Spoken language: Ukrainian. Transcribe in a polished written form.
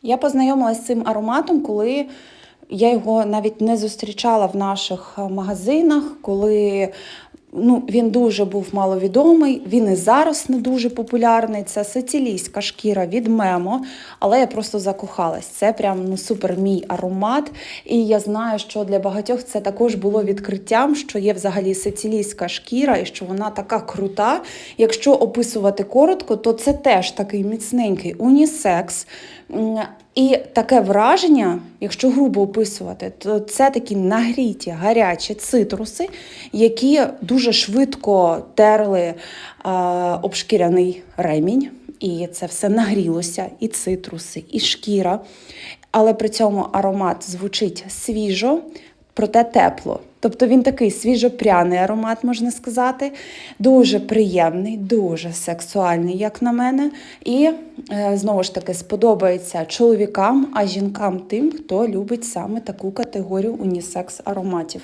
Я познайомилася з цим ароматом, коли я його навіть не зустрічала в наших магазинах, коли він дуже був маловідомий, він і зараз не дуже популярний. Це сицилійська шкіра від Мемо, але я просто закохалась. Це прям супер мій аромат. І я знаю, що для багатьох це також було відкриттям, що є взагалі сицилійська шкіра і що вона така крута. Якщо описувати коротко, то це теж такий міцненький унісекс. І таке враження, якщо грубо описувати, то це такі нагріті, гарячі цитруси, які дуже швидко терли об шкіряний ремінь. І це все нагрілося, і цитруси, і шкіра. Але при цьому аромат звучить свіжо, проте тепло. Тобто він такий свіжопряний аромат, можна сказати, дуже приємний, дуже сексуальний, як на мене. І, знову ж таки, сподобається чоловікам, а жінкам тим, хто любить саме таку категорію унісекс ароматів.